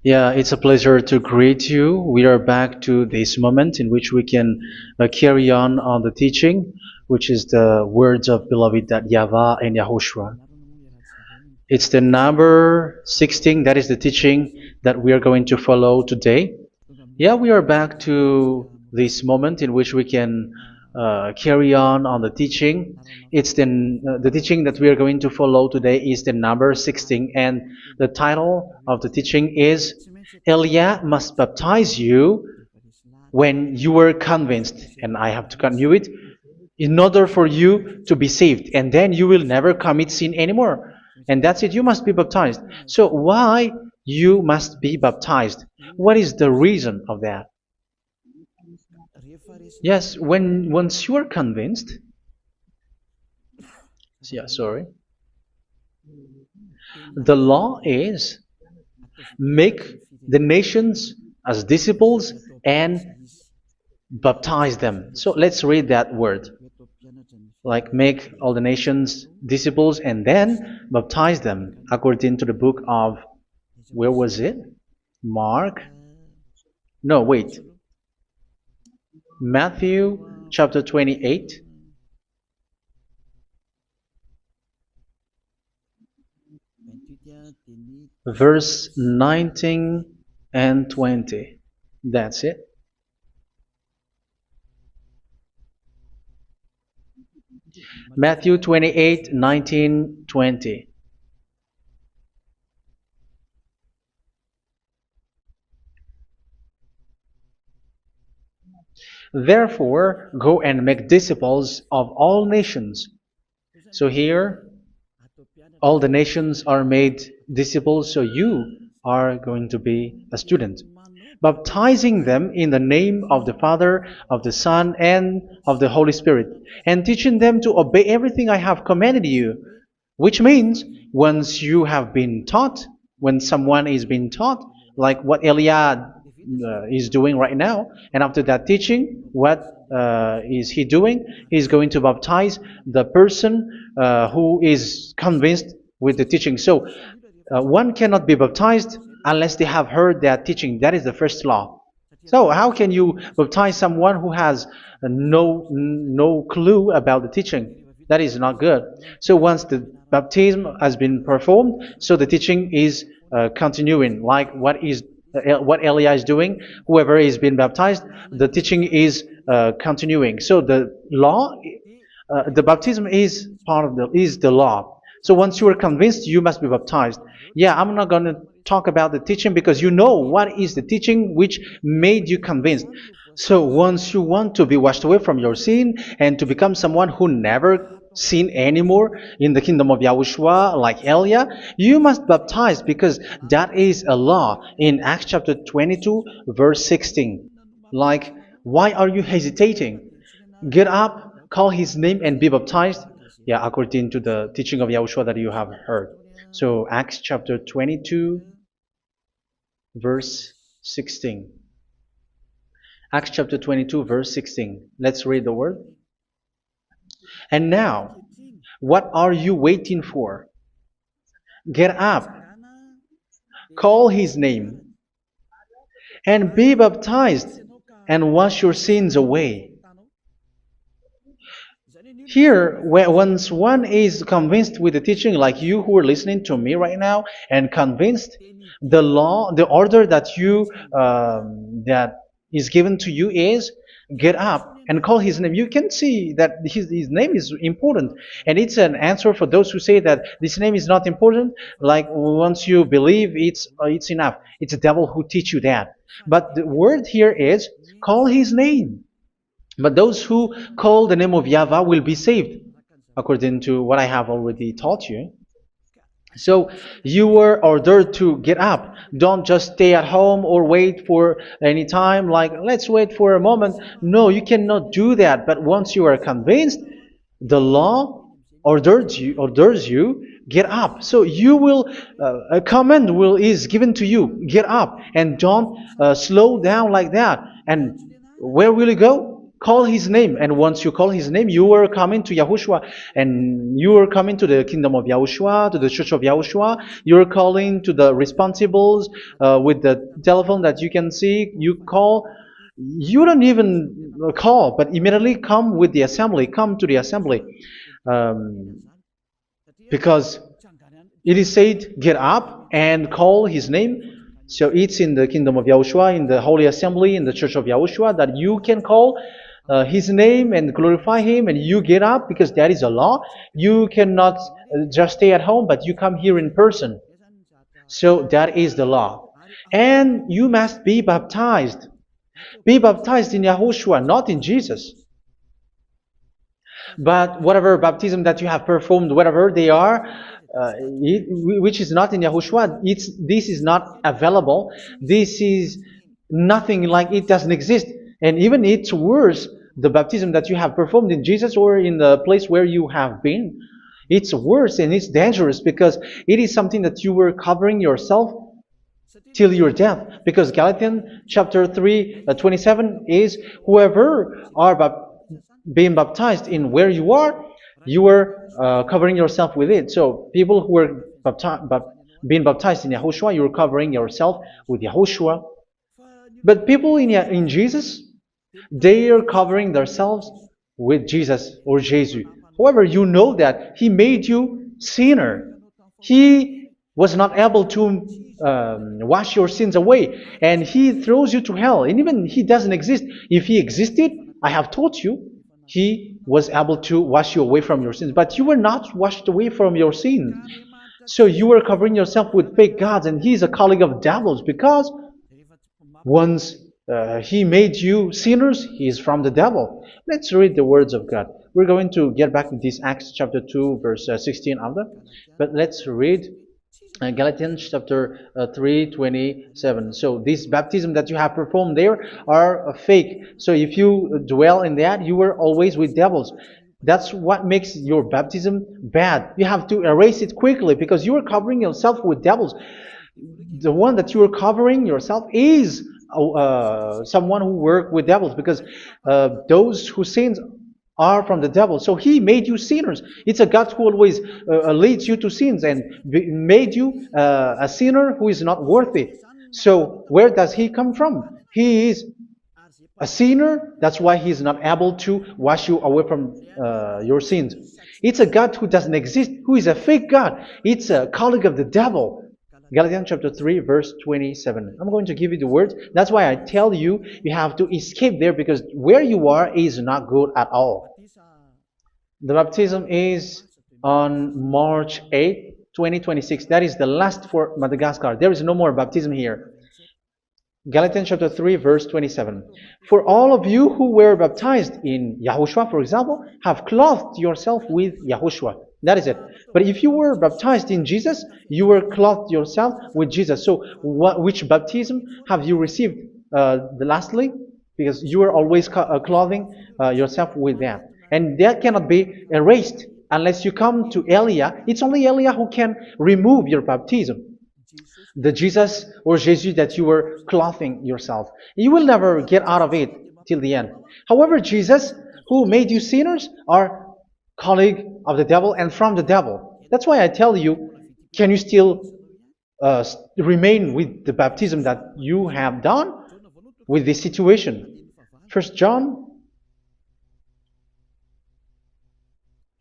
Yeah, it's a pleasure to greet you. We are back to this moment in which we can carry on the teaching, which is the words of beloved that YAHVAH and YAHOSHUA. It's the number 16, that is the teaching that we are going to follow today. Yeah, we are back to this moment in which we can carry on the teaching. It's the teaching that we are going to follow today is the number 16, and the title of the teaching is Elia must baptize you when you were convinced, and I have to continue it, in order for you to be saved, and then you will never commit sin anymore. And that's it, you must be baptized. So why you must be baptized? What is the reason of that? Yes, once you are convinced, yeah, sorry, the law is make the nations as disciples and baptize them. So let's read that word. Like make all the nations disciples and then baptize them according to the book of, where was it? Mark? No, wait. Matthew chapter 28. Verse 19 and 20. That's it. Matthew 28, 19, 20. Therefore, go and make disciples of all nations. So here, all the nations are made disciples, so you are going to be a student. Baptizing them in the name of the Father, of the Son, and of the Holy Spirit, and teaching them to obey everything I have commanded you. Which means, once you have been taught, when someone is being taught, like what Elia is doing right now, and after that teaching, what is he doing? He's going to baptize the person who is convinced with the teaching. So, one cannot be baptized unless they have heard that teaching. That is the first law. So how can you baptize someone who has no clue about the teaching? That is not good. So once the baptism has been performed, so the teaching is continuing. Like what Elia is doing, whoever is being baptized, the teaching is continuing. So the law, the baptism is part of the law. So once you are convinced, you must be baptized. Yeah, I'm not going to talk about the teaching because you know what is the teaching which made you convinced. So once you want to be washed away from your sin and to become someone who never sin anymore in the kingdom of YAHOSHUA like Elia, you must baptize because that is a law in Acts chapter 22 verse 16. Like, why are you hesitating? Get up, call his name and be baptized. Yeah, according to the teaching of YAHOSHUA that you have heard. So Acts chapter 22 verse 16. Acts chapter 22 verse 16. Let's read the word. And now, what are you waiting for? Get up, call his name, and be baptized, and wash your sins away. Here, once one is convinced with the teaching, like you who are listening to me right now, and convinced, the law, the order that that is given to you is get up and call his name. You can see that his name is important, and it's an answer for those who say that this name is not important. Like once you believe, it's enough. It's the devil who teach you that. But the word here is call his name. But those who call the name of YAHVAH will be saved, according to what I have already taught you. So you were ordered to get up. Don't just stay at home or wait for any time, like let's wait for a moment. No, you cannot do that. But once you are convinced, the law orders you get up. So you will a command is given to you, get up, and don't slow down like that. And where will you go? call his name. And once you call his name, you are coming to Yahushua. And you are coming to the kingdom of Yahushua, to the church of Yahushua. You are calling to the responsibles with the telephone that you can see. You call. You don't even call, but immediately come with the assembly. Come to the assembly. Um, because it is said, get up and call his name. So it's in the kingdom of Yahushua, in the holy assembly, in the church of Yahushua, that you can call his name and glorify him, and you get up, because that is a law. You cannot just stay at home, but you come here in person. So that is the law. And you must be baptized. Be baptized in Yahushua, not in Jesus. But whatever baptism that you have performed, whatever they are, which is not in Yahushua, this is not available. This is nothing, like it doesn't exist. And even it's worse, the baptism that you have performed in Jesus or in the place where you have been. It's worse and it's dangerous, because it is something that you were covering yourself till your death. Because Galatians chapter 3, 27 is, whoever are being baptized in where you are covering yourself with it. So people who were being baptized in Yahushua, you're covering yourself with Yahushua. But people in Jesus, they are covering themselves with Jesus or Jesus. However, you know that He made you sinner. He was not able to wash your sins away, and He throws you to hell. And even He doesn't exist. If He existed, I have taught you, He was able to wash you away from your sins. But you were not washed away from your sins. So you were covering yourself with fake gods, and He is a colleague of devils, because once He made you sinners, He is from the devil. Let's read the words of God. We're going to get back to this Acts chapter 2, verse 16 after. But let's read Galatians chapter 3, 27. So this baptism that you have performed there are fake. So if you dwell in that, you were always with devils. That's what makes your baptism bad. You have to erase it quickly, because you are covering yourself with devils. The one that you are covering yourself is someone who works with devils, because those who sins are from the devil. So He made you sinners. It's a God who always leads you to sins, and made you a sinner who is not worthy. So where does He come from? He is a sinner. That's why He is not able to wash you away from your sins. It's a God who doesn't exist, who is a fake God. It's a colleague of the devil. Galatians chapter 3, verse 27. I'm going to give you the words. That's why I tell you, you have to escape there, because where you are is not good at all. The baptism is on March 8, 2026. That is the last for Madagascar. There is no more baptism here. Galatians chapter 3, verse 27. For all of you who were baptized in Yahushua, for example, have clothed yourself with Yahushua. That is it. But if you were baptized in Jesus, you were clothed yourself with Jesus. So which baptism have you received lastly? Because you are always clothing yourself with that. And that cannot be erased unless you come to Eliah. It's only Eliah who can remove your baptism. The Jesus or Jesus that you were clothing yourself. You will never get out of it till the end. However, Jesus, who made you sinners, are colleague of the devil and from the devil. That's why I tell you, can you still remain with the baptism that you have done with this situation? First John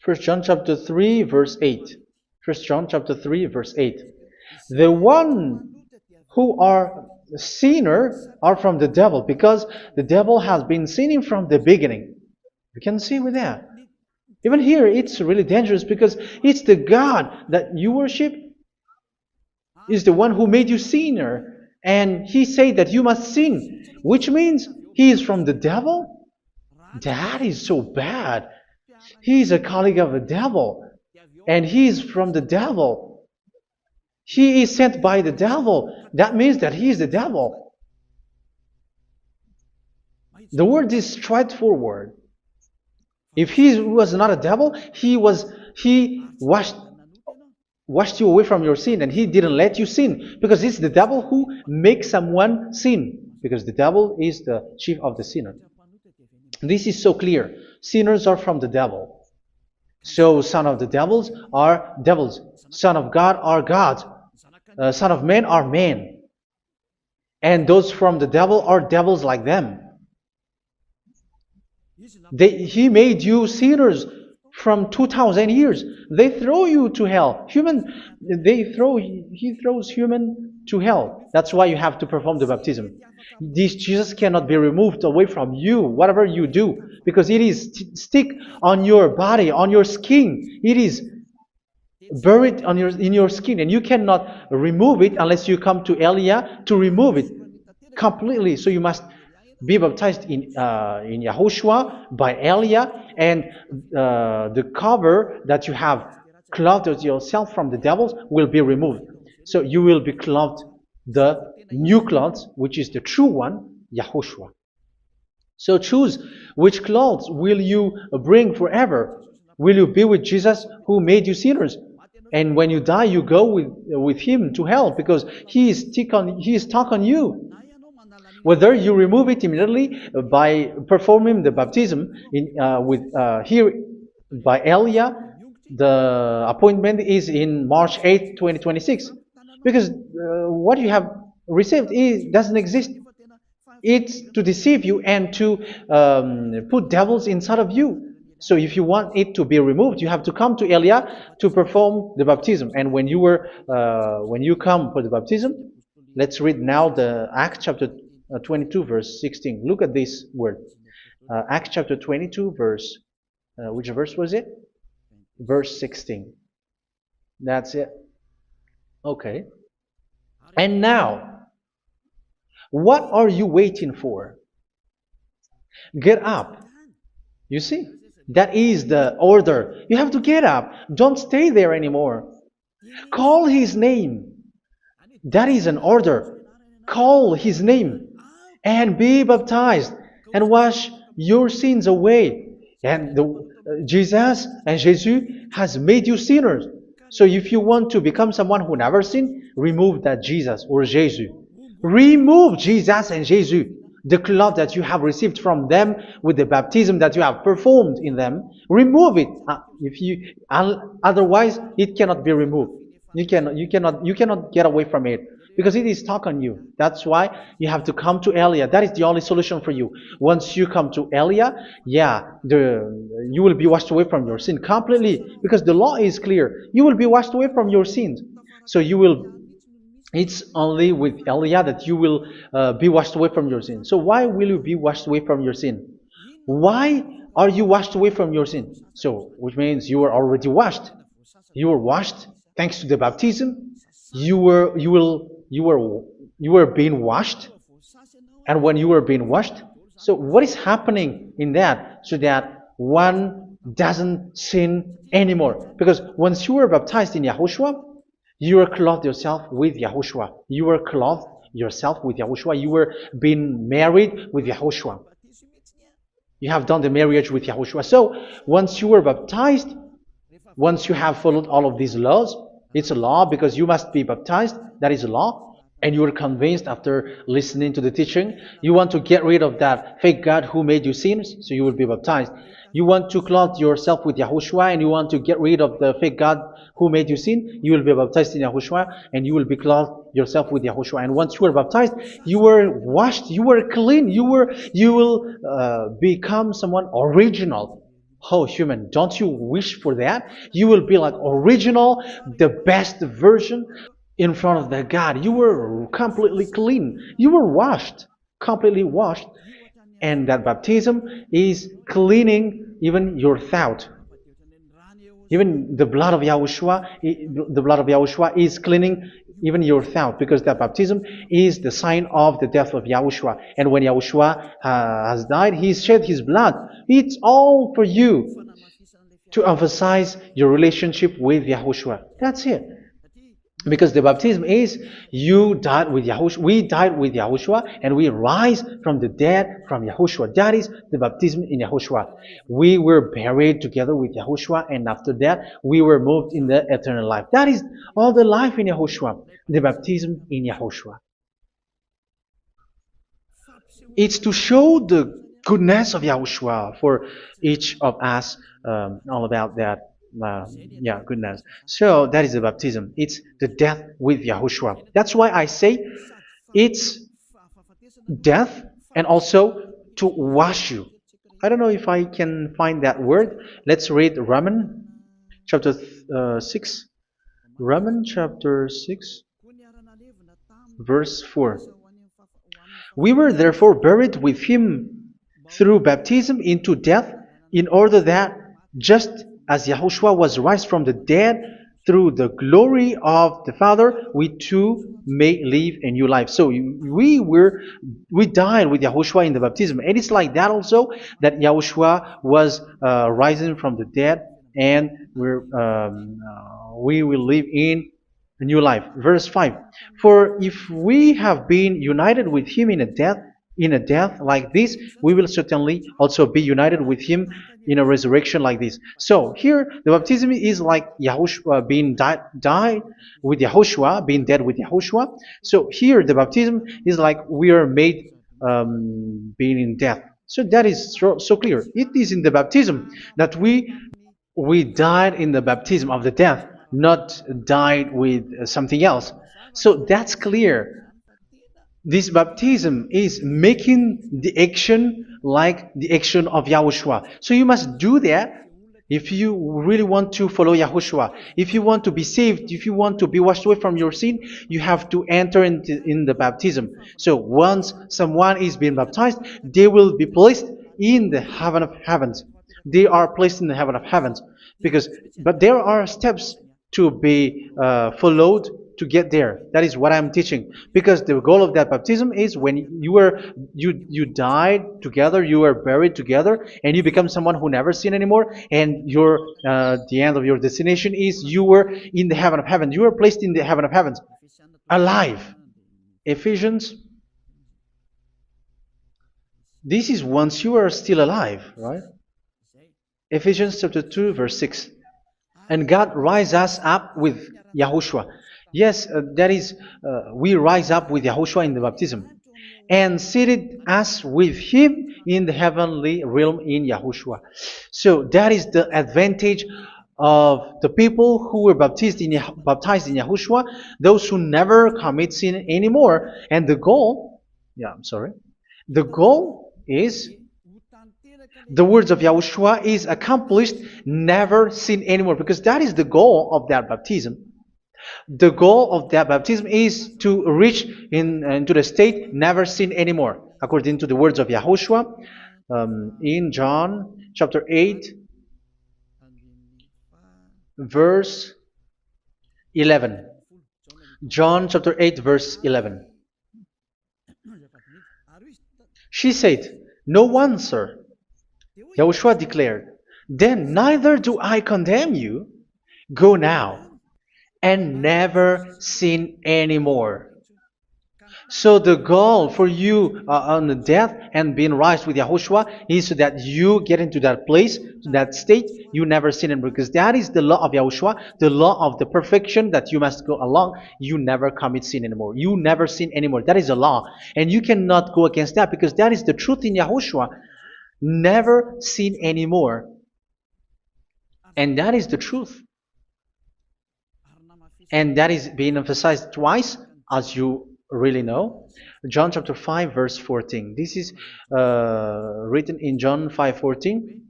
chapter 3, verse 8. First John chapter 3, verse 8. The one who are sinner are from the devil, because the devil has been sinning from the beginning. You can see with that. Even here, it's really dangerous, because it's the God that you worship is the one who made you sinner. And He said that you must sin, which means He is from the devil. That is so bad. He is a colleague of the devil. And He is from the devil. He is sent by the devil. That means that He is the devil. The word is straightforward. If He was not a devil, He washed you away from your sin, and He didn't let you sin, because it's the devil who makes someone sin, because the devil is the chief of the sinner. This is so clear. Sinners are from the devil. So son of the devils are devils. Son of God are gods. Son of men are men. And those from the devil are devils like them. He made you sinners from 2,000 years. They throw you to hell. He throws human to hell. That's why you have to perform the baptism. This Jesus cannot be removed away from you, whatever you do, because it is stick on your body, on your skin. It is buried in your skin, and you cannot remove it unless you come to Elia to remove it completely. So you must be baptized in YAHOSHUA by Elia, and the cover that you have clothed yourself from the devils will be removed. So you will be clothed the new clothes, which is the true one, YAHOSHUA. So choose which clothes will you bring forever. Will you be with Jesus who made you sinners? And when you die, you go with him to hell because he is stuck on you. Whether you remove it immediately by performing the baptism here by Elia, the appointment is in March 8, 2026. Because what you have received doesn't exist. It's to deceive you and to put devils inside of you. So if you want it to be removed, you have to come to Elia to perform the baptism. And when you come for the baptism, let's read now the Acts chapter 22 verse 16. Look at this word. Acts chapter 22 verse, which verse was it? Verse 16. That's it. Okay. And now, what are you waiting for? Get up. You see? That is the order. You have to get up. Don't stay there anymore. Call his name. That is an order. Call his name and be baptized and wash your sins away. And Jesus has made you sinners. So if you want to become someone who never sinned, remove that Jesus or Jesus. Remove Jesus and Jesus, the cloth that you have received from them with the baptism that you have performed in them. Remove it. Otherwise, it cannot be removed. You cannot get away from it because it is stuck on you. That's why you have to come to Elia. That is the only solution for you. Once you come to Elia, you will be washed away from your sin completely because the law is clear. You will be washed away from your sins. So it's only with Elia that you will be washed away from your sin. So why will you be washed away from your sin? Why are you washed away from your sin? So, which means you were already washed. You were washed thanks to the baptism. You were being washed. And when you were being washed, so what is happening in that? So that one doesn't sin anymore. Because once you were baptized in YAHOSHUA, you were clothed yourself with YAHOSHUA. You were clothed yourself with YAHOSHUA. You were being married with YAHOSHUA. You have done the marriage with YAHOSHUA. So once you were baptized, once you have followed all of these laws, it's a law because you must be baptized. That is a law. And you are convinced after listening to the teaching, you want to get rid of that fake God who made you sinners, so you will be baptized. You want to clothe yourself with YAHOSHUA and you want to get rid of the fake God who made you sin, you will be baptized in YAHOSHUA and you will be clothed yourself with YAHOSHUA. And once you are baptized, you were washed, you were clean, you will become someone original. Oh, human, don't you wish for that? You will be like original, the best version in front of the God. You were completely clean. You were washed, completely washed. And that baptism is cleaning even your thought. Even the blood of YAHOSHUA is cleaning even your thought, because that baptism is the sign of the death of YAHOSHUA. And when YAHOSHUA has died, he shed his blood. It's all for you to emphasize your relationship with YAHOSHUA. That's it. Because the baptism is you died with YAHOSHUA, we died with YAHOSHUA, and we rise from the dead from YAHOSHUA. That is the baptism in YAHOSHUA. We were buried together with YAHOSHUA, and after that we were moved in the eternal life. That is all the life in YAHOSHUA, the baptism in YAHOSHUA. It's to show the goodness of Yahushua for each of us, all about that. Uh, yeah, goodness. So that is the baptism. It's the death with Yahushua. That's why I say it's death and also to wash you. I don't know if I can find that word. Let's read Romans chapter 6. Romans chapter 6, verse 4. We were therefore buried with him through baptism into death, in order that, just as Yahushua was raised from the dead through the glory of the Father, we too may live a new life. So we died with Yahushua in the baptism, and it's like that also that Yahushua was rising from the dead, and we will live in a new life. Verse 5. For if we have been united with him in a death like this, we will certainly also be united with him in a resurrection like this. So here the baptism is like Yahushua being died with Yahushua, being dead with Yahushua. So here the baptism is like we are made being in death. So that is so clear. It is in the baptism that we died in the baptism of the death, not died with something else. So that's clear. This baptism is making the action like the action of Yahushua. So you must do that if you really want to follow Yahushua. If you want to be saved, if you want to be washed away from your sin, you have to enter in the baptism. So once someone is being baptized, they will be placed in the heaven of heavens. They are placed in the heaven of heavens, but there are steps to be followed to get there. That is what I'm teaching. Because the goal of that baptism is when you died together, you were buried together, and you become someone who never sin anymore. And the end of your destination is you were in the heaven of heaven. You were placed in the heaven of heavens, alive. Ephesians. This is once you are still alive, right? Ephesians chapter 2, verse 6. And God rise us up with Yahushua. Yes, that is, we rise up with Yahushua in the baptism. And seated us with him in the heavenly realm in Yahushua. So that is the advantage of the people who were baptized in Yahushua, those who never commit sin anymore. And the goal, the goal is the words of Yahushua is accomplished, never sin anymore, because that is the goal of that baptism. The goal of that baptism is to reach into the state never sin anymore, according to the words of Yahushua in John chapter 8, verse 11. John chapter 8, verse 11. She said, "No one, sir." Yahushua declared, "Then neither do I condemn you. Go now and never sin anymore." So the goal for you on the death and being raised with Yahushua is so that you get into that place, to that state, you never sin anymore. Because that is the law of Yahushua, the law of the perfection that you must go along. You never commit sin anymore. You never sin anymore. That is a law. And you cannot go against that because that is the truth in Yahushua. Never sin anymore. And that is the truth. And that is being emphasized twice, as you really know. John chapter 5, verse 14. This is written in John 5:14,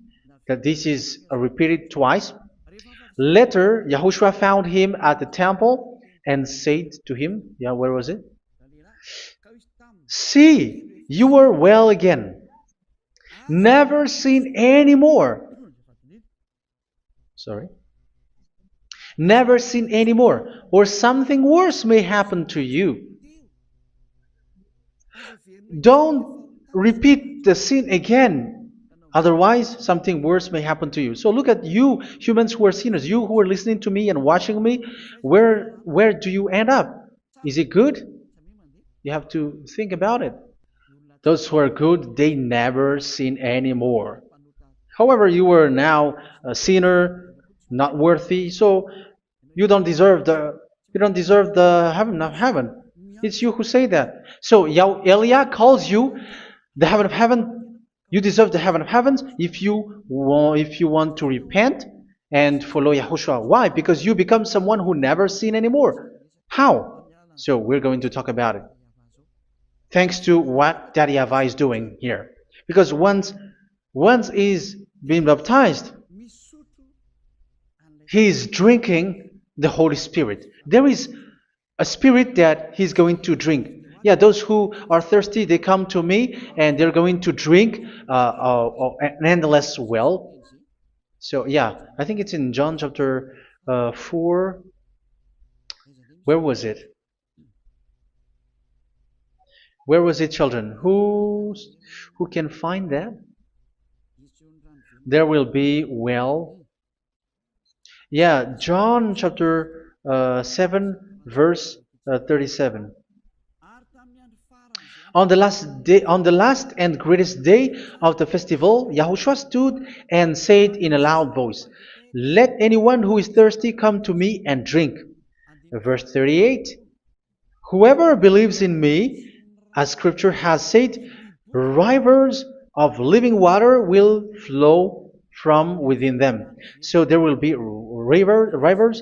that this is repeated twice. Later, Yahushua found him at the temple and said to him, where was it? "See, you are well again. Never sin anymore." Never sin anymore, or something worse may happen to you. Don't repeat the sin again. Otherwise, something worse may happen to you. So look at you, humans who are sinners, you who are listening to me and watching me. Where do you end up? Is it good? You have to think about it. Those who are good, they never sin anymore. However, you are now a sinner, not worthy, so you don't deserve the heaven of heaven. It's you who say that. So Eliah calls you the heaven of heaven. You deserve the heaven of heavens if you want to repent and follow Yahushua. Why? Because you become someone who never sin anymore. How? So we're going to talk about it. Thanks to what Daddy YAHVAH is doing here. Because once he's been baptized, he is drinking the Holy Spirit. There is a spirit that he's going to drink. Yeah, those who are thirsty, they come to me and they're going to drink an endless well. So yeah, I think it's in John chapter 4. Where was it? Where was it, children? Who can find that? There will be well. Yeah, John chapter 7, verse 37. On the last and greatest day of the festival, Yahushua stood and said in a loud voice, "Let anyone who is thirsty come to me and drink." Verse 38. Whoever believes in me, as scripture has said, rivers of living water will flow from within them. So there will be rivers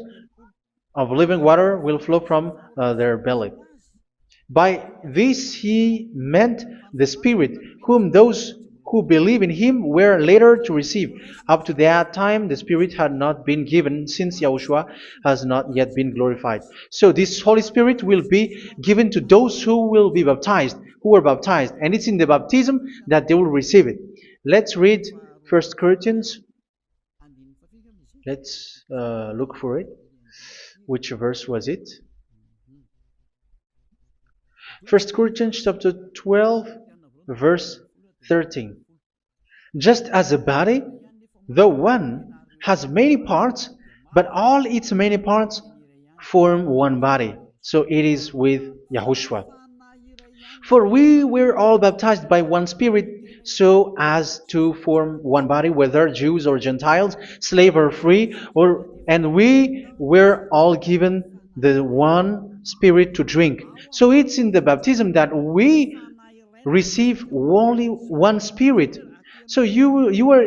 of living water will flow from their belly. By this he meant the Spirit, whom those who believe in him were later to receive. Up to that time, the Spirit had not been given, since Yahushua has not yet been glorified. So this Holy Spirit will be given to those who will be baptized, who were baptized. And it's in the baptism that they will receive it. Let's read 1 Corinthians. Let's look for it. Which verse was it? 1 Corinthians chapter 12, verse 13. Just as a body, though one, has many parts, but all its many parts form one body. So it is with Yahushua. For we were all baptized by one Spirit, so as to form one body, whether Jews or Gentiles, slave or free, and we were all given the one Spirit to drink. So it's in the baptism that we receive only one Spirit. So you were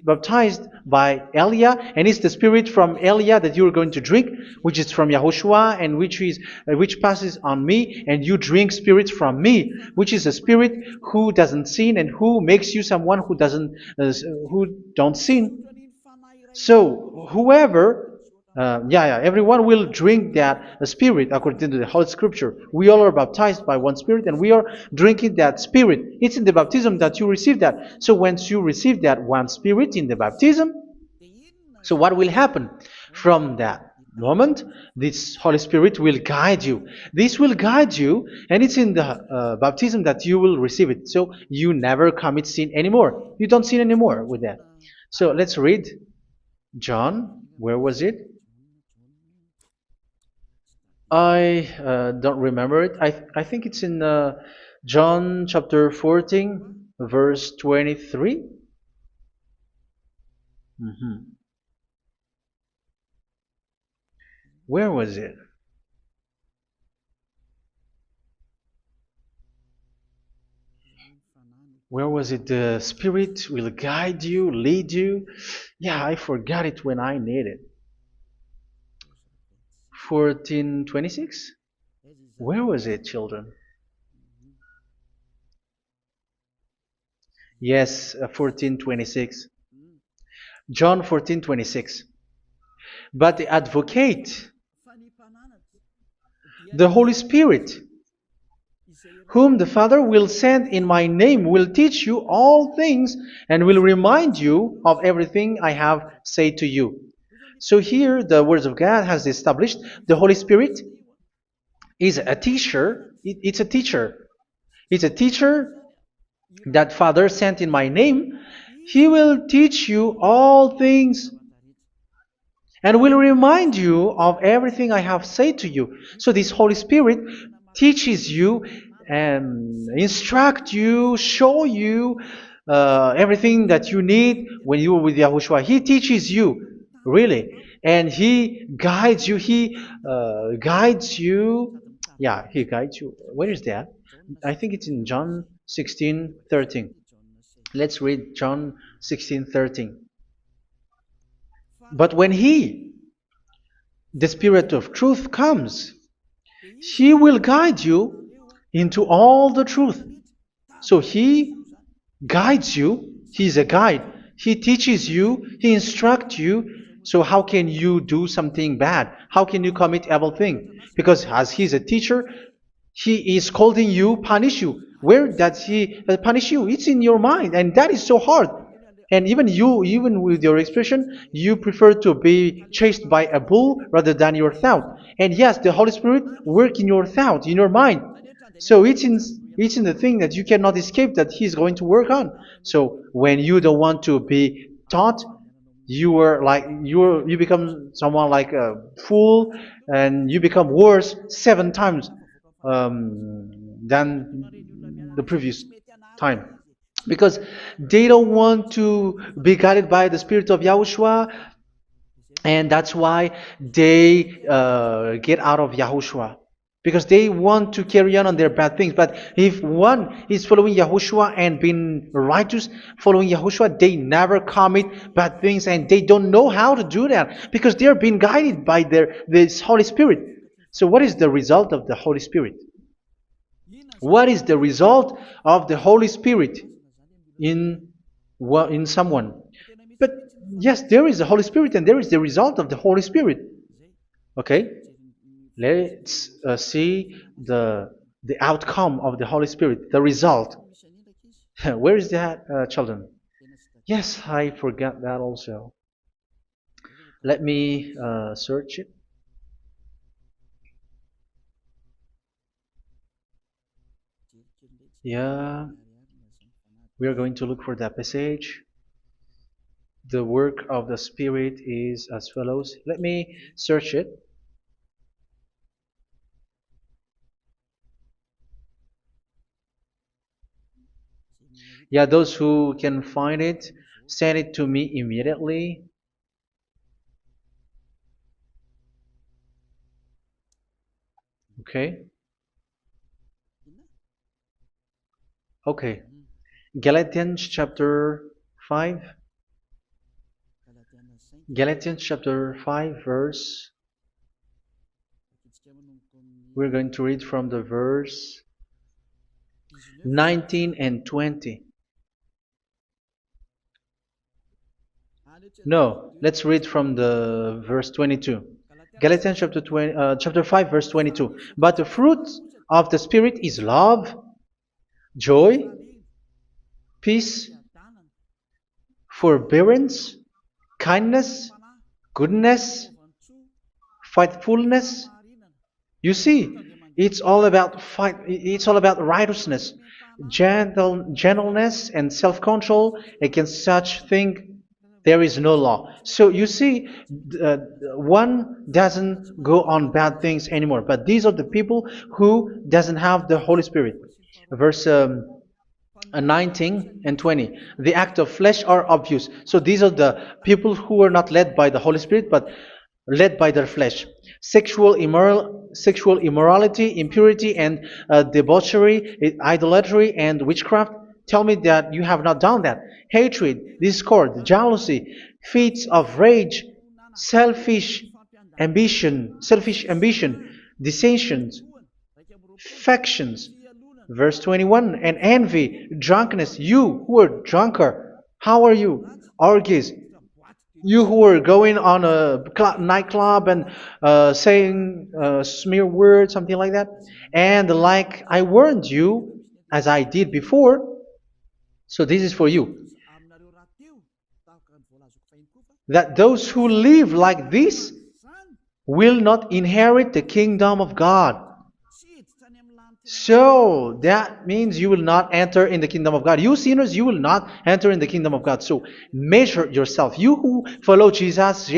baptized by Elia, and it's the Spirit from Elia that you are going to drink, which is from Yahushua, and which passes on me, and you drink Spirit from me, which is a Spirit who doesn't sin and who makes you someone who don't sin. So whoever everyone will drink that Spirit according to the Holy Scripture. We all are baptized by one Spirit, and we are drinking that Spirit. It's in the baptism that you receive that. So once you receive that one Spirit in the baptism, so what will happen? From that moment, this Holy Spirit will guide you. This will guide you, and it's in the baptism that you will receive it. So you never commit sin anymore. You don't sin anymore with that. So let's read John. Where was it? I don't remember it. I think it's in John chapter 14, verse 23. Where was it? Where was it? The Spirit will guide you, lead you. Yeah, I forgot it when I need it. 14:26? Where was it, children? Yes, 14:26. John 14:26. But the advocate, the Holy Spirit, whom the Father will send in my name, will teach you all things and will remind you of everything I have said to you. So here the words of God has established the Holy Spirit is a teacher. It's a teacher. It's a teacher that Father sent in my name. He will teach you all things and will remind you of everything I have said to you. So this Holy Spirit teaches you and instruct you, show you everything that you need when you are with Yahushua. He teaches you, really. And He guides you. He guides you. Yeah, He guides you. Where is that? I think it's in John 16:13. Let's read John 16:13. But when He, the Spirit of truth, comes, He will guide you into all the truth. So He guides you. He's a guide. He teaches you. He instructs you. So how can you do something bad? How can you commit evil thing? Because as He's a teacher, He is scolding you, punish you. Where does He punish you? It's in your mind, and that is so hard. And even you, even with your expression, you prefer to be chased by a bull rather than your thought. And yes, the Holy Spirit work in your thought, in your mind. So it's in the thing that you cannot escape that He's going to work on. So when you don't want to be taught, you become someone like a fool, and you become worse 7 times than the previous time, because they don't want to be guided by the Spirit of Yahushua, and that's why they get out of Yahushua, because they want to carry on their bad things. But if one is following Yahushua and being righteous, following Yahushua, they never commit bad things, and they don't know how to do that because they are being guided by this Holy Spirit. So what is the result of the Holy Spirit? What is the result of the Holy Spirit in in someone? But yes, there is the Holy Spirit, and there is the result of the Holy Spirit. Okay, let's see the outcome of the Holy Spirit, the result. Where is that, children? Yes, I forgot that also. Let me search it. Yeah, we are going to look for that passage. The work of the Spirit is as follows. Let me search it. Yeah, those who can find it, send it to me immediately. Okay. Okay. Galatians chapter 5. Galatians chapter 5 verse. We're going to read from the verse 19 and 20. No, let's read from the verse 22. Galatians chapter 5 verse 22. But the fruit of the Spirit is love, joy, peace, forbearance, kindness, goodness, faithfulness. You see, it's all about fight. It's all about righteousness, gentleness, and self-control. Against such thing, there is no law. So you see, uh, one doesn't go on bad things anymore. But these are the people who doesn't have the Holy Spirit. Verse 19 and 20. The act of flesh are obvious. So these are the people who are not led by the Holy Spirit, but led by their flesh. Sexual immorality, impurity, and debauchery, idolatry, and witchcraft. Tell me that you have not done that. Hatred, discord, jealousy, fits of rage, selfish ambition, dissensions, factions. Verse 21, and envy, drunkenness. You who are drunker, how are you? Orgies. You who are going on a nightclub and saying smear words, something like that. And like I warned you, as I did before, so this is for you, that those who live like this will not inherit the kingdom of God. So that means you will not enter in the kingdom of God. You sinners, you will not enter in the kingdom of God. So measure yourself. You who follow Jesus,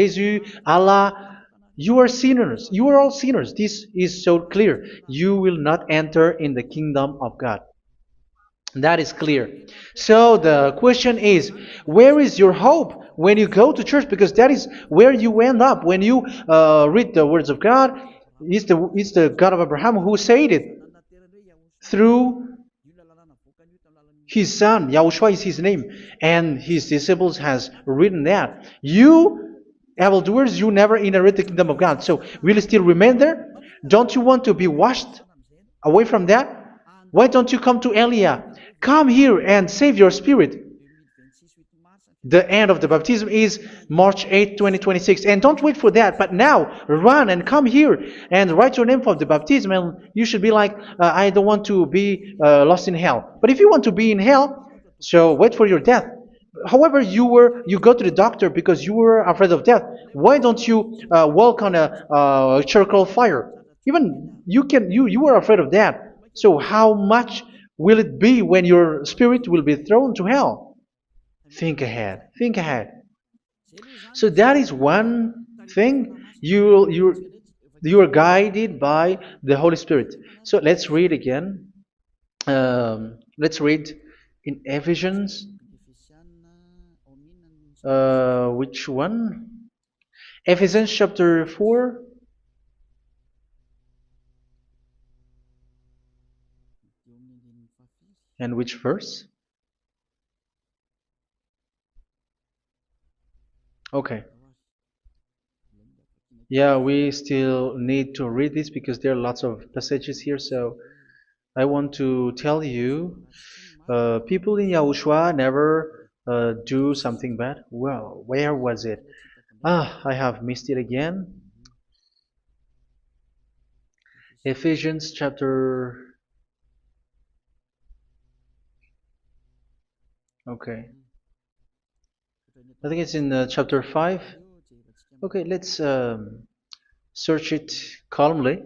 Allah, you are sinners. You are all sinners. This is so clear. You will not enter in the kingdom of God. That is clear. So the question is, where is your hope when you go to church? Because that is where you end up when you read the words of God. It's the God of Abraham who said it through His son, Yahushua is his name, and his disciples has written that. You evildoers, you never inherit the kingdom of God. So will you still remain there? Don't you want to be washed away from that? Why don't you come to Elia? Come here and save your spirit. The end of the baptism is March 8th, 2026. And don't wait for that, but now run and come here and write your name for the baptism. And you should be like, I don't want to be lost in hell. But if you want to be in hell, so wait for your death. However, you go to the doctor because you were afraid of death. Why don't you walk on a charcoal fire? Even you were afraid of that. So how much will it be when your spirit will be thrown to hell? Think ahead. Think ahead. So that is one thing. You are guided by the Holy Spirit. So let's read again. Let's read in Ephesians. Which one? Ephesians chapter 4. And which verse? Okay. Yeah, we still need to read this because there are lots of passages here. So I want to tell you, people in Yahushua never do something bad. Well, where was it? I have missed it again. Ephesians chapter. Okay. I think it's in chapter 5. Okay, let's search it calmly.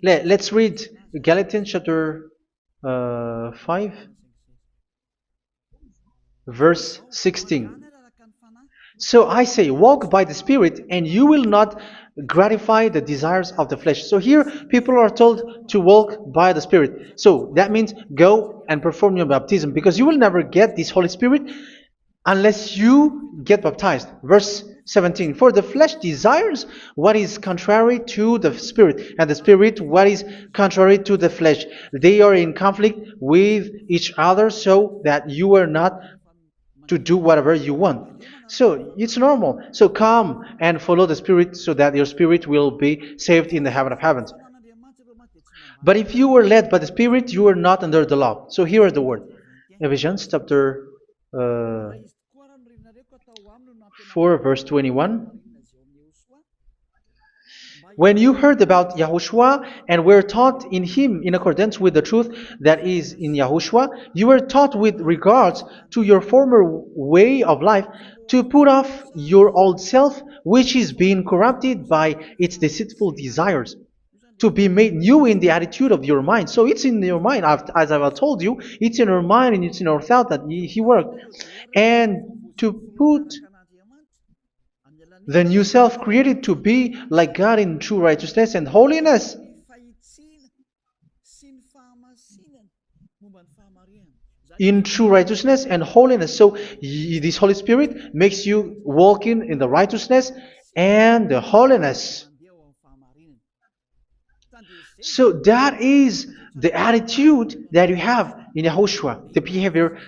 Let's read Galatians chapter 5, verse 16. So I say, walk by the Spirit, and you will not gratify the desires of the flesh. So here, people are told to walk by the Spirit. So that means go and perform your baptism, because you will never get this Holy Spirit unless you get baptized. Verse 17. For the flesh desires what is contrary to the Spirit, and the Spirit what is contrary to the flesh. They are in conflict with each other, so that you are not to do whatever you want. So it's normal. So come and follow the Spirit so that your spirit will be saved in the heaven of heavens. But if you were led by the Spirit, you are not under the law. So here are the word. Ephesians chapter 4 verse 21. When you heard about Yahushua and were taught in him in accordance with the truth that is in Yahushua, you were taught with regards to your former way of life to put off your old self, which is being corrupted by its deceitful desires, to be made new in the attitude of your mind. So it's in your mind, as I've told you, it's in our mind and it's in our thought that he worked. And to put the new self created to be like God in true righteousness and holiness. In true righteousness and holiness. So this Holy Spirit makes you walk in the righteousness and the holiness. So that is the attitude that you have in Yahushua, the behavior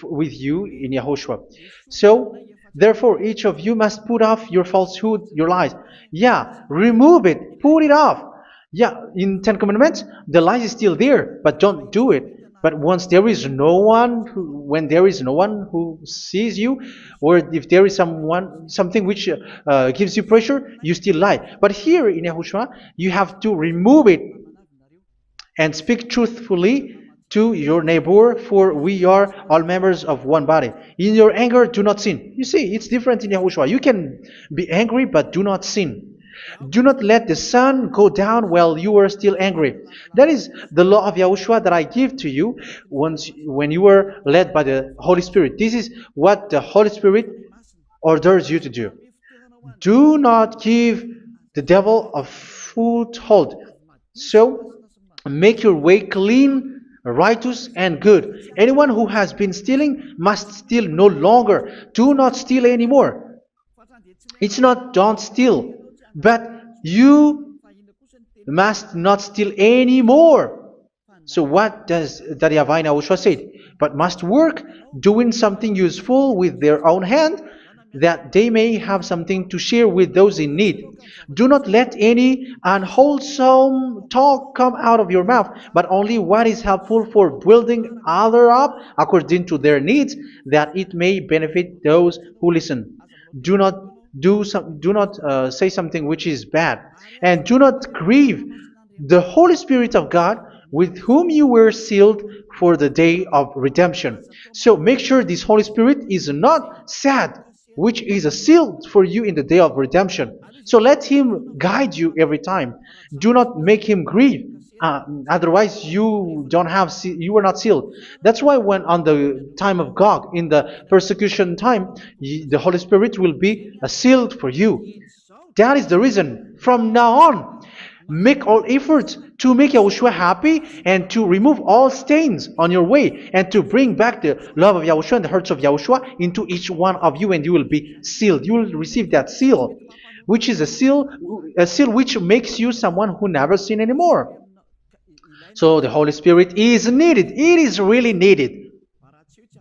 with you in Yahushua. So therefore, each of you must put off your falsehood, your lies. Yeah, remove it, put it off. Yeah, in Ten Commandments, the lies is still there, but don't do it. But once there is no one, when there is no one who sees you, or if there is something which gives you pressure, you still lie. But here in Yahushua, you have to remove it and speak truthfully to your neighbor, for we are all members of one body. In your anger, do not sin. You see, it's different in Yahushua. You can be angry, but do not sin. Do not let the sun go down while you are still angry. That is the law of Yahushua that I give to you when you were led by the Holy Spirit. This is what the Holy Spirit orders you to do. Do not give the devil a foothold. So, make your way clean, righteous, and good. Anyone who has been stealing must steal no longer. Do not steal anymore. It's not don't steal, but you must not steal anymore. So what does the YAHVAH in YAHOSHUA say? But must work doing something useful with their own hand, that they may have something to share with those in need. Do not let any unwholesome talk come out of your mouth, but only what is helpful for building other up according to their needs, that it may benefit those who listen. Do not do not say something which is bad, and do not grieve the Holy Spirit of God, with whom you were sealed for the day of redemption. So make sure this Holy Spirit is not sad, which is a seal for you in the day of redemption. So let him guide you every time. Do not make him grieve. Otherwise, you are not sealed. That's why when on the time of God, in the persecution time, the Holy Spirit will be a sealed for you. That is the reason. From now on, make all efforts to make Yahushua happy and to remove all stains on your way and to bring back the love of Yahushua and the hearts of Yahushua into each one of you, and you will be sealed. You will receive that seal, which is a seal which makes you someone who never sin anymore. So the Holy Spirit is needed. It is really needed.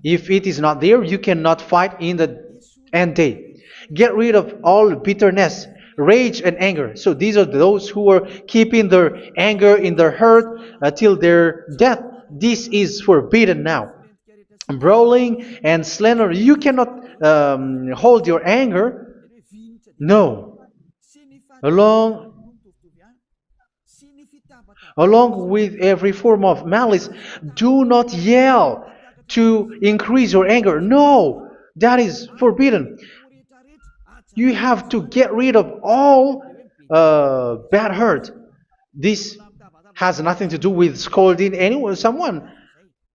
If it is not there, you cannot fight in the end day. Get rid of all bitterness, rage, and anger. So these are those who are keeping their anger in their heart till their death. This is forbidden now. Brawling and slander. You cannot hold your anger. No. Along Along with every form of malice, do not yell to increase your anger. No, that is forbidden. You have to get rid of all bad hurt. This has nothing to do with scolding anyone, someone.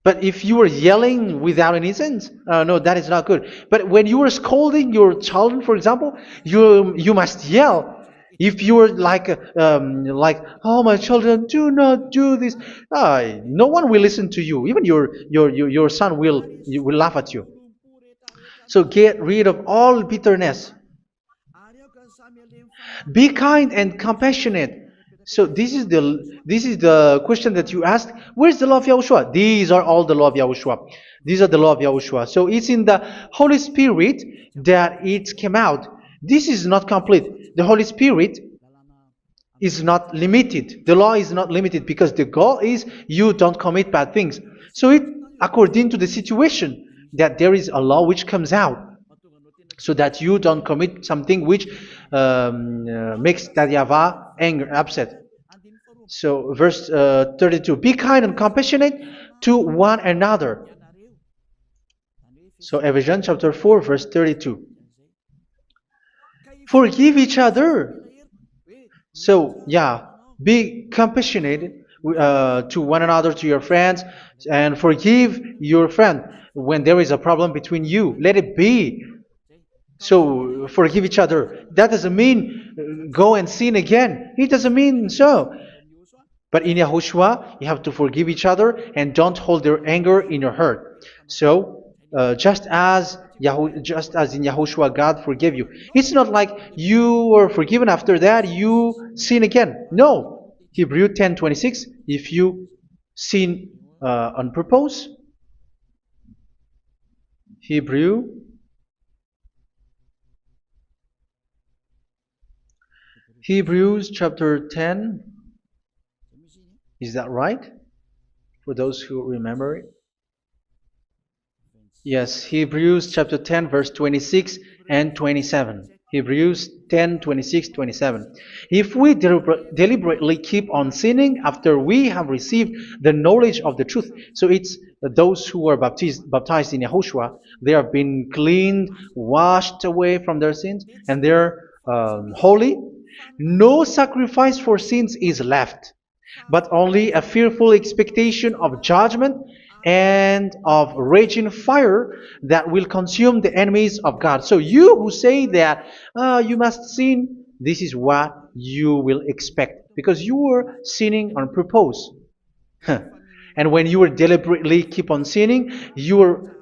But if you are yelling without any sense, no, that is not good. But when you are scolding your children, for example, you must yell. If you are like, oh my children, do not do this, no one will listen to you. Even your son will laugh at you. So get rid of all bitterness. Be kind and compassionate. So this is the question that you asked. Where's the law of Yahushua? These are all the law of Yahushua. These are the law of Yahushua. So it's in the Holy Spirit that it came out. This is not complete. The Holy Spirit is not limited. The law is not limited because the goal is you don't commit bad things. So it according to the situation that there is a law which comes out, so that you don't commit something which makes that YAHVAH angry, upset. So verse 32, be kind and compassionate to one another. So Ephesians chapter 4 verse 32. Forgive each other. So yeah, be compassionate to one another, to your friends, and forgive your friend when there is a problem between you. Let it be. So forgive each other. That doesn't mean go and sin again. It doesn't mean so. But in Yahushua, you have to forgive each other and don't hold their anger in your heart. So just as in Yahushua, God forgave you. It's not like you were forgiven after that you sin again. No. Hebrew 10:26. If you sin on purpose, Hebrews chapter 10. Is that right? For those who remember it? Yes, Hebrews chapter 10 verse 26 and 27. Hebrews 10, 26, 27. If we deliberately keep on sinning after we have received the knowledge of the truth, so it's those who are baptized in Yahushua, they have been cleaned, washed away from their sins, and they're holy. No sacrifice for sins is left, but only a fearful expectation of judgment and of raging fire that will consume the enemies of God. So you who say that you must sin, this is what you will expect, because you were sinning on purpose. And when you were deliberately keep on sinning, your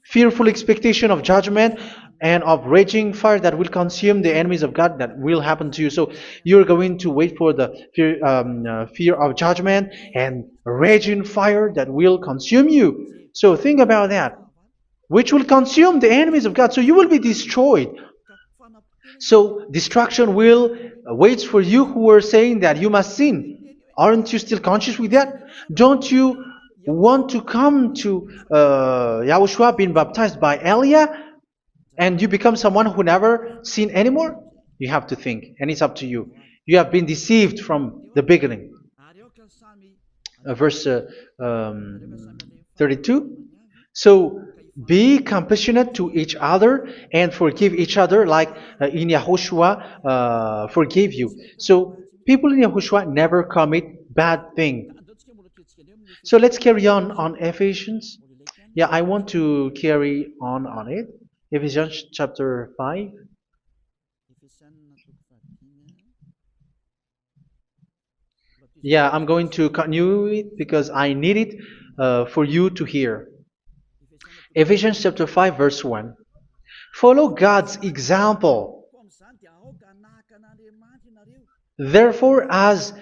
fearful expectation of judgment and of raging fire that will consume the enemies of God that will happen to you. So you're going to wait for the fear of judgment and raging fire that will consume you. So think about that, which will consume the enemies of God. So you will be destroyed. So destruction will wait for you who are saying that you must sin. Aren't you still conscious with that? Don't you want to come to Yahushua being baptized by Elia and you become someone who never sin anymore? You have to think, and it's up to you. You have been deceived from the beginning. Verse 32. So be compassionate to each other and forgive each other like in Yahushua forgave you. So people in Yahushua never commit bad thing. So let's carry on Ephesians. Yeah, I want to carry on it. Ephesians chapter 5. Yeah, I'm going to continue it because I need it for you to hear. Ephesians chapter 5 verse 1. Follow God's example. Therefore, as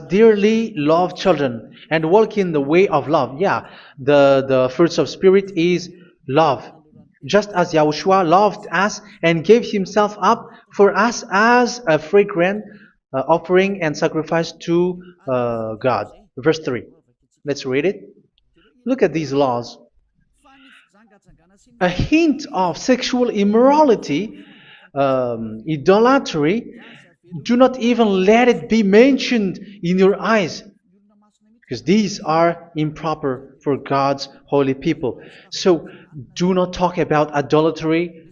dearly loved children, and walk in the way of love. Yeah, the fruits of spirit is love. Just as Yahushua loved us and gave himself up for us as a fragrant offering and sacrifice to God. Verse 3. Let's read it. Look at these laws. A hint of sexual immorality, idolatry, do not even let it be mentioned in your eyes, because these are improper for God's holy people. So do not talk about idolatry.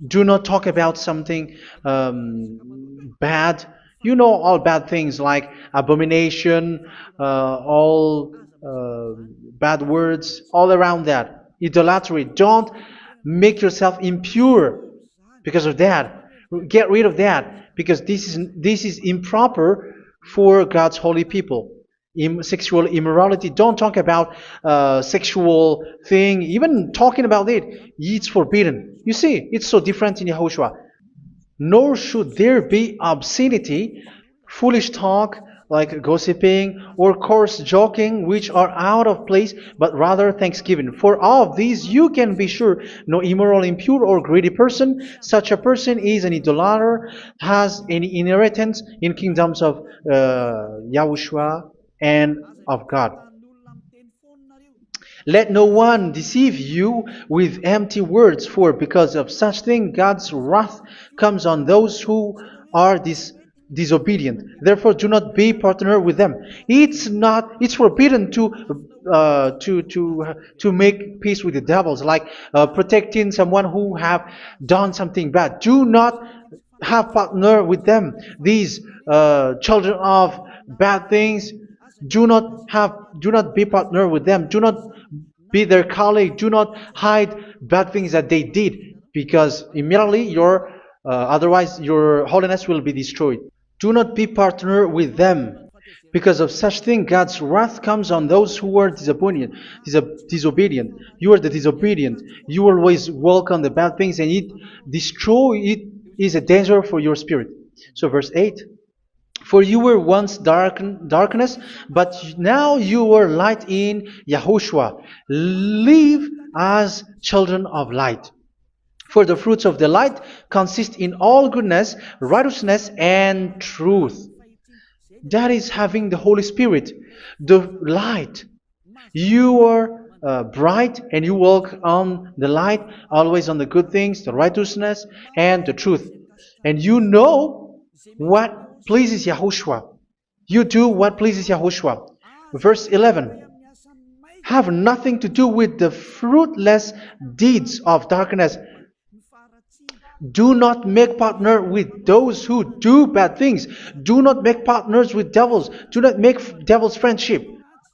Do not talk about something bad. You know all bad things like abomination, all bad words, all around that. Idolatry. Don't make yourself impure because of that. Get rid of that because this is improper for God's holy people. Sexual immorality. Don't talk about sexual thing. Even talking about it, it's forbidden. You see, it's so different in Yahushua. Nor should there be obscenity, foolish talk like gossiping or coarse joking, which are out of place, but rather thanksgiving. For of these you can be sure: no immoral, impure, or greedy person, such a person is an idolater, has any inheritance in kingdoms of Yahushua and of God. Let no one deceive you with empty words, for because of such thing God's wrath comes on those who are disobedient. Therefore, do not be partner with them. It's forbidden to make peace with the devils, like protecting someone who have done something bad. Do not have partner with them. These children of bad things, do not be partner with them. Do not be their colleague. Do not hide bad things that they did, because immediately otherwise your holiness will be destroyed. Do not be partner with them. Because of such thing, God's wrath comes on those who are disobedient. You are the disobedient. You always walk on the bad things, and it is a danger for your spirit. So verse 8. For you were once darkness, but now you are light in Yahushua. Live as children of light. For the fruits of the light consist in all goodness, righteousness, and truth. That is having the Holy Spirit, the light. You are bright and you walk on the light, always on the good things, the righteousness, and the truth. And you know what pleases Yahushua. You do what pleases Yahushua. Verse 11. Have nothing to do with the fruitless deeds of darkness. Do not make partner with those who do bad things. Do not make partners with devils. Do not make devils friendship.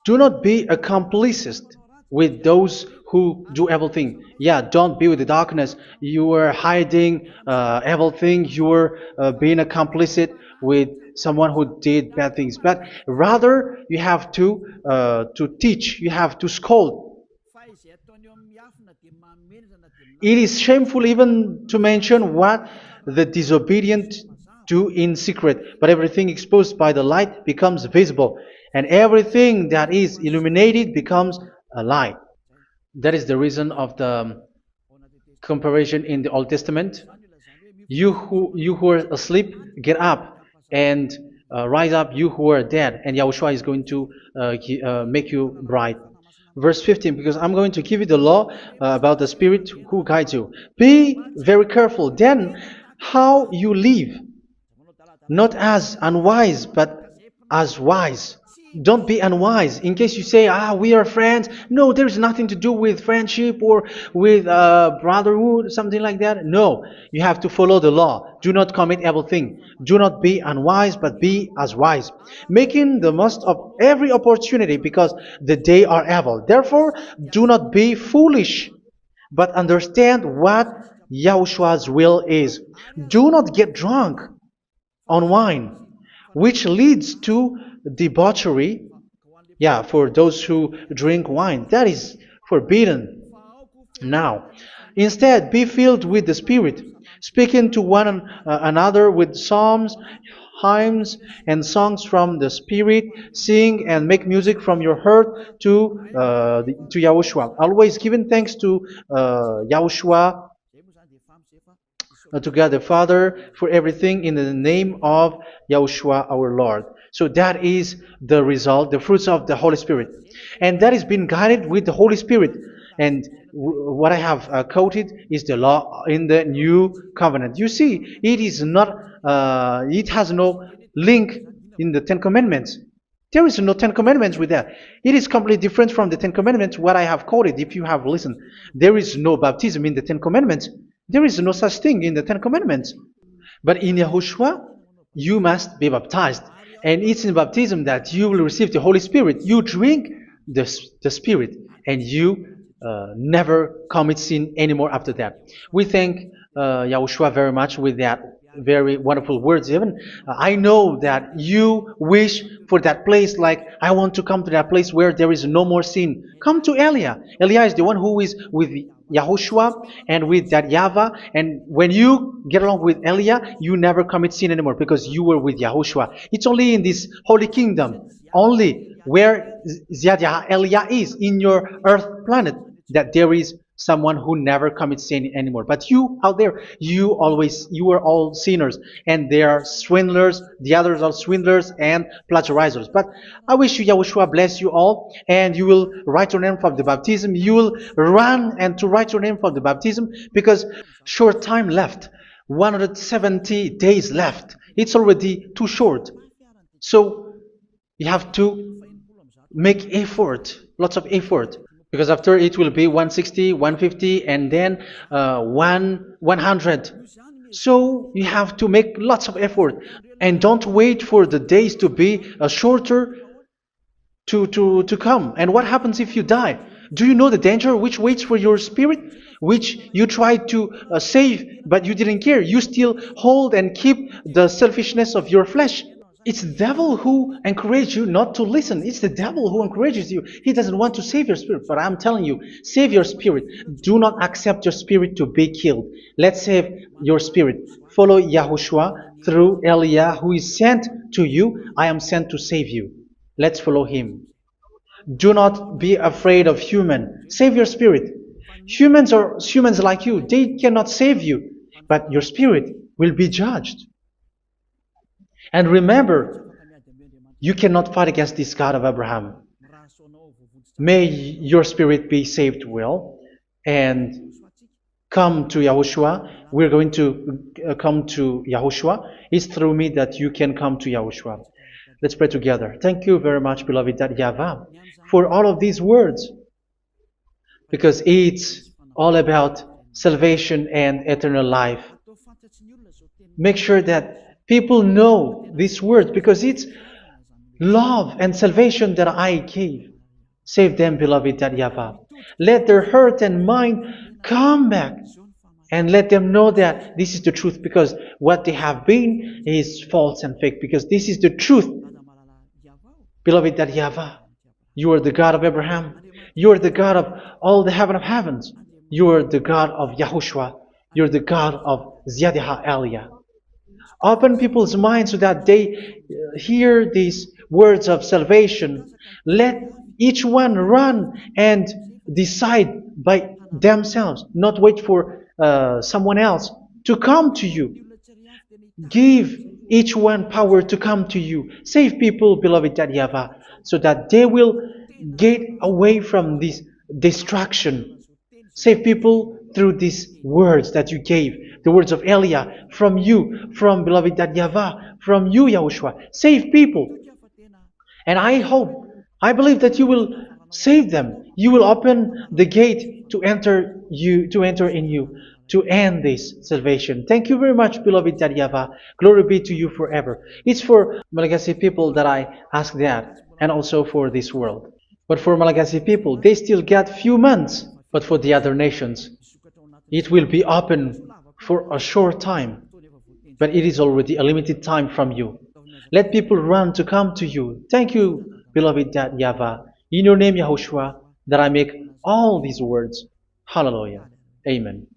Do not be accomplices with those who do evil thing. Yeah, don't be with the darkness. You are hiding evil thing. You are being a complicit with someone who did bad things. But rather, you have to teach. You have to scold. It is shameful even to mention what the disobedient do in secret, but everything exposed by the light becomes visible, and everything that is illuminated becomes a light. That is the reason of the comparison in the Old Testament. You who are asleep, get up and rise up, you who are dead, and Yahushua is going to make you bright. Verse 15, because I'm going to give you the law about the Spirit who guides you. Be very careful then how you live, not as unwise, but as wise. Don't be unwise. In case you say, we are friends. No, there's nothing to do with friendship or with brotherhood, something like that. No, you have to follow the law. Do not commit evil thing. Do not be unwise, but be as wise, making the most of every opportunity, because the day are evil. Therefore, do not be foolish, but understand what Yahushua's will is. Do not get drunk on wine, which leads to debauchery. Yeah, for those who drink wine, that is forbidden now. Instead, be filled with the Spirit, speaking to one another with psalms, hymns, and songs from the Spirit. Sing and make music from your heart to Yahushua. Always giving thanks to Yahushua, to God the Father, for everything in the name of Yahushua our Lord. So that is the result, the fruits of the Holy Spirit. And that is being guided with the Holy Spirit. And what I have quoted is the law in the new covenant. You see, it is not, it has no link in the Ten Commandments. There is no Ten Commandments with that. It is completely different from the Ten Commandments, what I have quoted, if you have listened. There is no baptism in the Ten Commandments. There is no such thing in the Ten Commandments. But in Yahushua, you must be baptized. And it's in baptism that you will receive the Holy Spirit. You drink the Spirit, and you never commit sin anymore after that. We thank Yahushua very much with that very wonderful words. Even I know that you wish for that place, like I want to come to that place where there is no more sin. Come to Elia. Elia is the one who is with Yahushua and with that YAHVAH, and when you get along with Elia, you never commit sin anymore because you were with Yahushua. It's only in this holy kingdom, only where Ziad Elia is, in your earth planet, that there is someone who never commits sin anymore. But you out there, you are all sinners, and they are swindlers. The others are swindlers and plagiarizers. But I wish you, Yahushua, bless you all, and you will write your name for the baptism. You will run and to write your name for the baptism, because short time left, 170 days left. It's already too short. So you have to make effort, lots of effort. Because after it will be 160, 150, and then 100. So you have to make lots of effort. And don't wait for the days to be shorter to come. And what happens if you die? Do you know the danger which waits for your spirit? Which you tried to save, but you didn't care. You still hold and keep the selfishness of your flesh. It's the devil who encourages you not to listen. It's the devil who encourages you. He doesn't want to save your spirit. But I'm telling you, save your spirit. Do not accept your spirit to be killed. Let's save your spirit. Follow Yahushua through Elia, who is sent to you. I am sent to save you. Let's follow him. Do not be afraid of human. Save your spirit. Humans are humans like you. They cannot save you. But your spirit will be judged. And remember, you cannot fight against this God of Abraham. May your spirit be saved well and come to Yahushua. We're going to come to Yahushua. It's through me that you can come to Yahushua. Let's pray together. Thank you very much, beloved YAHVAH, for all of these words, because it's all about salvation and eternal life. Make sure that people know these words, because it's love and salvation that I gave. Save them, beloved YAHVAH. Let their heart and mind come back, and let them know that this is the truth, because what they have been is false and fake, because this is the truth. Beloved YAHVAH, you are the God of Abraham. You are the God of all the heaven of heavens. You are the God of YAHOSHUA. You're the God of Ziyadiha Aliyah. Open people's minds so that they hear these words of salvation. Let each one run and decide by themselves, not wait for someone else to come to you. Give each one power to come to you. Save people, beloved YAHVAH, so that they will get away from this destruction. Save people through these words that you gave, the words of Elia, from you, from beloved YAHVAH, from you, Yahushua. Save people. And I hope, I believe that you will save them. You will open the gate to enter in you, to end this salvation. Thank you very much, beloved YAHVAH. Glory be to you forever. It's for Malagasy people that I ask that, and also for this world. But for Malagasy people, they still get few months. But for the other nations, it will be open for a short time. But it is already a limited time from you. Let people run to come to you. Thank you, beloved YAHVAH. In your name, Yahushua, that I make all these words. Hallelujah. Amen.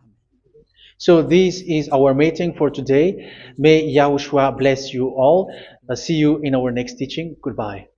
So this is our meeting for today. May Yahushua bless you all. See you in our next teaching. Goodbye.